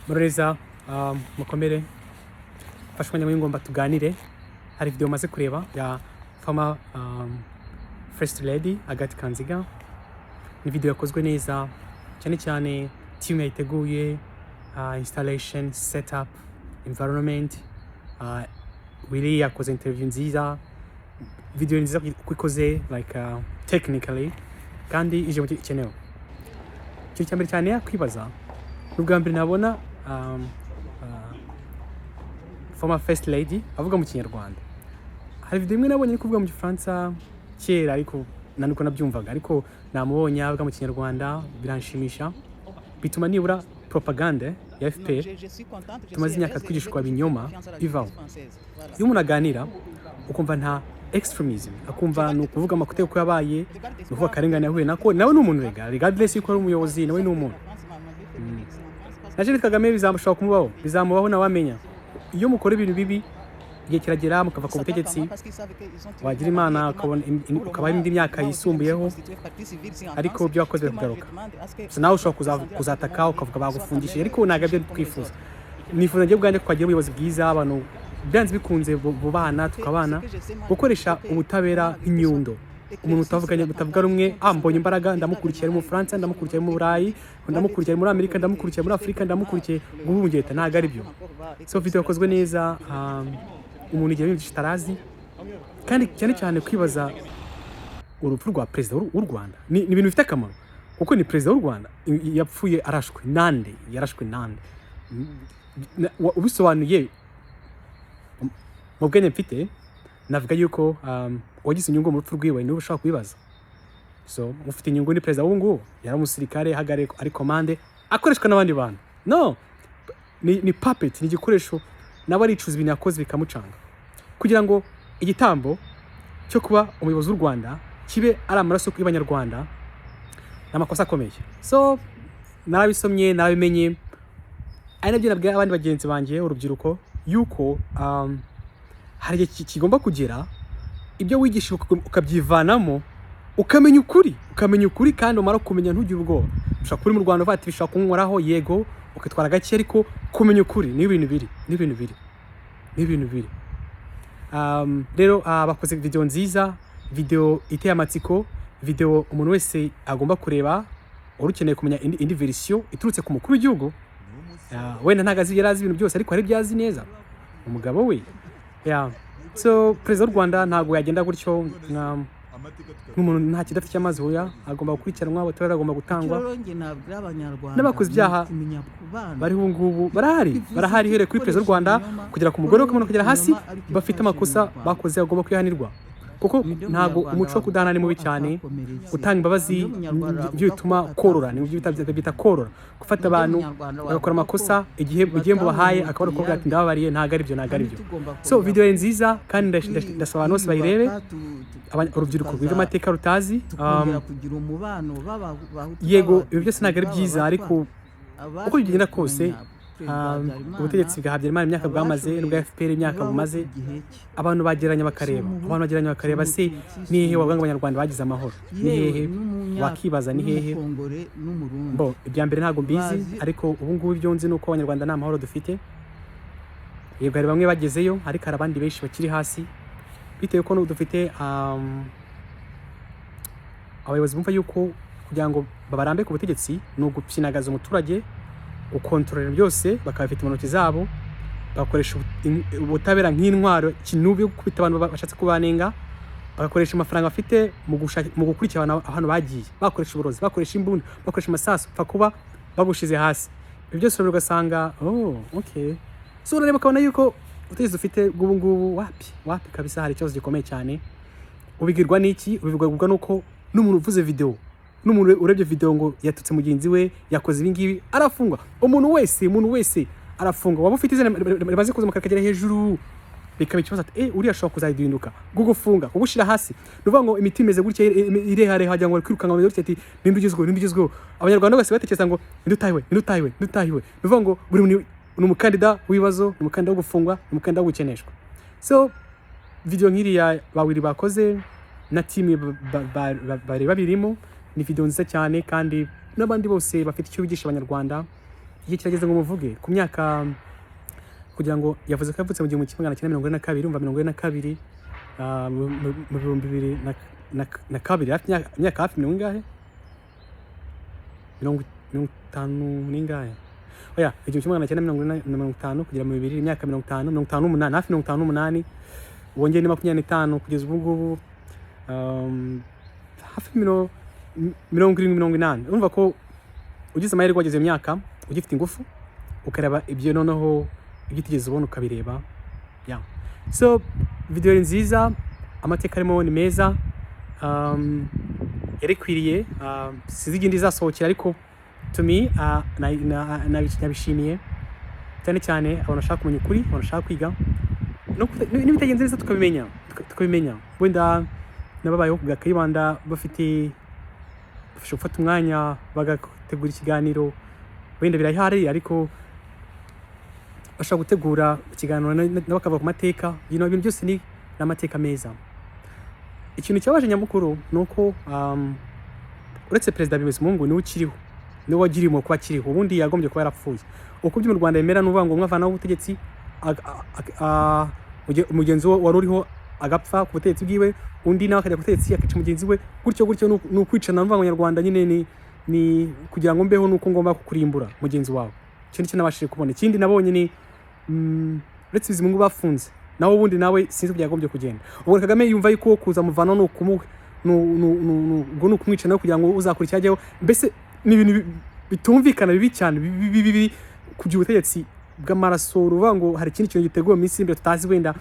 Mureza mukomere fashwanya mu ngomba tuganire. Hari video maze kureba ya former First Lady Agathe Habyarimana. Ni video yakozwe neza cyane cyane, team yayiteguye, installation, setup, environment. Willy yakoze interview nziza, video nziza kwikoze like technically kandi ije mu cyenewe. Cyo cyambere cyane yakwibaza ubwa mbere nabona former First Lady avuga mu Kinyarwanda. Hari video imwe nabonye kuvuga mu Gifaransa kera ariko nanuko nabyumvaga, ariko namubonye avuga mu Kinyarwanda biranshimisha, bituma nibura propaganda ya FPR tumaze imyaka twigishwa binyoma bivaho. Iyo umuntu aganira ukumva nta extremism, akumva no kuvuga amakute ko yabaye, nuko akarengane yahuye nako, nawe n'umuntu regardless yuko ari umuyobozi, nawe n'umuntu. Naje Kagame bizamushaka kumubaho, bizamubaho nawamenya. Iyo mukora ibintu bibi igihe kiragera mukava ku butegetsi, wagira Imana ukaba indi myaka yisumbuyeho, ariko byo wakoze kugaruka. So nawe ushobora kuzataka ukavuga bagufungishije, ariko naga byo twifuza. Nifuza ngiye bwanjye kwagira ubuyobozi bwiza, abantu byanze bikunze bubana tukabana, gukoresha ubutabera nk'inyundo. Umuntu utavuga rumwe mbonye imbaraga ndamukurikiye mu Fransa, ndamukurikiye mu Burayi, ndamukurikiye muri Amerika, ndamukurikiye muri Afrika, ndamukurikiye guhungeta, ntago ari byo. So video yakozwe neza, umuntu igihe yumvise tarazi, kandi cyane cyane kwibaza urupfu rwa president w'u Rwanda ni ibintu bifite akamaro, kuko ni president w'u Rwanda yapfuye arashwe nande, yarashwe nande, ubisobanuye mu bwenge mfite. Navuga yuko wagize inyungu mu rupfu rwiwe niwe ushaka kubibaza. So mufite inyungu ni president w'ungu, yari umusirikare hagare ari komande, akoreshwa n'abandi bantu. No, ni puppet, ni igikoresho nabo aricuza ibintu yakoze bikamucanga, kugira ngo igitambo cyo kuba umuyobozi w'u Rwanda kibe ari amaraso y'Abanyarwanda, n'amakosa akomeye. So narabisomye, narabimenye, ari nabyo nabwiye abandi bagenzi banjye urubyiruko yuko hari igihe kigomba kugera ibyo wigisha ukabyivanamo, ukamenya ukuri kandi umara kumenya ntugire ubwoba. Ushaka kuri mu Rwanda bati bishaka kunkoraho, yego ukitwara gake, ariko kumenya ukuri ni ibintu biri. Rero bakoze video nziza, video iteye amatsiko, video umuntu wese agomba kureba urukeneye kumenya indi version iturutse ku mukuru w'igihugu. Wenda ntagazi yarazi ibintu byose, ariko hari byazi neza umugabo we. So president w'u Rwanda ntago yagenda gutyo nk'umuntu nta kidafite cy'amazi hoya, agomba gukurikiranwa, abatora agomba gutangwa. N'abakoze ibyaha bari ngubu barahari here kuri president w'u Rwanda kugera ku mugore w'umuntu kugera hasi, bafite amakosa bakoze agomba kwihanirwa, kuko ntago umuco wo kudahana ni mubi cyane. Utanga imbabazi byo bituma korora, ni byo bita korora, gufata abantu bagakora amakosa igihe igihembo bahaye akabona ko ati ndababariye, ntago ari byo. So video ni nziza, kandi ndasaba abantu bose bayirebe, urubyiruko rwiga amateka rutazi. Yego ibyo byose ntago ari byiza, ariko uko bigenda kose ubutegetsi bwa Habyarimana imyaka bwamaze, n'ubwa FPR imyaka bumaze, abantu bageranya bakareba se ni hehe wavuga ngo Abanyarwanda bagize amahoro, ni hehe wakibaza, ni hehe. Bo ibya mbere ntago mbizi, ariko ubu ngubu ibyo nzi nuko Abanyarwanda nta mahoro dufite. Yego hari bamwe bagezeyo, ariko hari abandi benshi bakiri hasi, bitewe ko dufite abayobozi bumva yuko kugira ngo babarambe ku butegetsi no gupyinagaza umuturage, ukontorera byose bakabifite mu ntoki zabo, bakoresha ubutabera nk'intwaro kinubi kubita abantu bashatse kubanenga, bagakoresha amafaranga bafite mu gukurikira abantu bagiye, bakoresha uburozi, bakoresha imbunda, bakoresha amasasu, pfa kuba bagushize hasi. Ibyo byose ugasanga okay. So urareba ukabona yuko ubutegetsi dufite ubu ngubu wapi kabisa, hari ikibazo gikomeye cyane. Ubigirwa n'iki? Ubigirwa nuko n'umuntu uvuze video, n'umuntu urebye video ngo yatutse mugenzi we, yakoze ibi ngibi, arafungwa. Umuntu wese arafungwa. Waba ufite izina bazi kuza mukaragera hejuru, bikaba ikibazo ati uriya ashobora kuzahinduka, gugufunga, kugushira hasi. Nuvuga ngo imitima imeze gutya irehare, hajya ngo kwirukanga ngo ati nindugezweho. Abanyarwanda bose batekereza ngo ndutahiwe. Nuvuga ngo buri muntu ni umukandida w'ibibazo, ni umukandida wo gufungwa, ni umukandida wo gukeneshwa. So video nk'iriya bawiri bakoze na team bari babirimo, ni video nziza cyane, kandi n'abandi bose bafite icyo bigisha Abanyarwanda igihe kirageze ngo muvuge ku myaka kugira ngo yavuze ko yavutse mu 1942 urumva 42 mu 2002 imyaka hafi mirongo ingahe 50 n'ingahe oya 1950 kugera mu 2000 imyaka 58 hafi 58 wongeye ni 25 kugeza ubu ngubu hafi 70 urumva ko ugize amahirwe wageze imyaka ugifite ingufu ukareba ibyo noneho igitigeze ubona ukabireba so video nziza amateka arimo ni meza yarekwiriye sizigindi zasohokera ariko to me nabishimiye cyane abantu bashaka kumenya ukuri abantu bashaka kwiga n'ibitagenze neza tukabimenya wenda nababayeho ku Kayibanda bafashe gufata umwanya bagategura ikiganiro wenda birahari ariko bashaka gutegura ikiganiro n'abakava ku mateka ibintu byose ni amateka meza. Ikintu cyabaje nyamukuru nuko uretse Perezida Bimezimungu niwe ukiriho niwe wagirimo kuba akiriho ubundi yagombye kuba yarapfuye uko byo mu Rwanda yemera nuvuga ngo mwavana ubutegetsi umugenzi wari uriho agapfa ku butegetsi bwiwe undi nawe akajya ku butegetsi akica mugenzi we gutyo n'ukwicana nuvuga ngo Nyarwanda nyine ni kugira ngo mbeho nuko ngomba kukurimbura mugenzi wawe. Ikintu cyo nabashije kubona ikindi nabonye ni uretse Bizimungu bafunze nawe ubundi nawe sinzi byagombye kugenda ubwo Kagame yumva yuko kuza muvana no kumuhe no kumwica no kugira ngo uzakora icyajyaho mbese ni ibintu bitumvikana bibi cyane bibi kugira ubutegetsi bw'amaraso ruvuga ngo hari ikindi kintu giteguye mu isi imbere tutazi wenda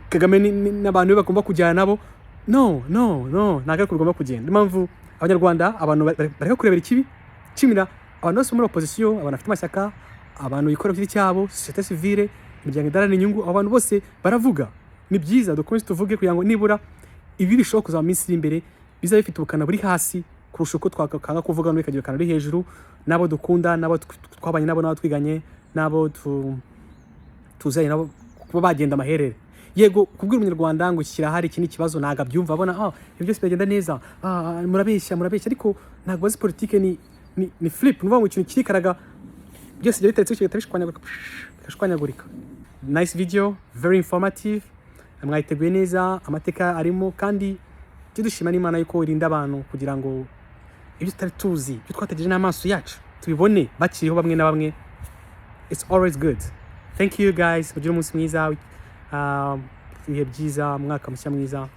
Kagame n'abantu bagomba kujyana nabo no ntago bagomba kugenda impamvu abanyarwanda abantu bareka kurebera ikibi kimira abantu bose muri opposition abantu afite amashyaka abantu bikora by'iki cyabo société civile imiryango idarana inyungu abantu bose baravuga ni byiza dukomeze tuvuge kugira ngo nibura ibi bishobora kuza mu minsi imbere biza bifite ubukana buri hasi kurusha uko twakanga kuvuga no bikagira ubukana buri hejuru nabo dukunda nabo twabanye nabo twiganye nabo tuzaye nabo kuba bagenda amaherere yego kubwira umunyarwanda ngo shyira hari ikindi kibazo naga byumva abona ibyo byose bigenda neza murabeshya ariko ntago bazi politique ni flip nuvuga ngo ikintu kirikaraga byose byo bitetse cyo bishwanyagurika. Nice video, very informative, mwayiteguye neza amateka arimo kandi dushima n'Imana yuko irinda abantu kugira ngo ibyo tutari tuzi byo twategereje n'amaso yacu tubibone bakiriho bamwe na bamwe. It's always good. Thank you guys, mugire umunsi mwiza ibihe byiza mwaka mushya mwiza.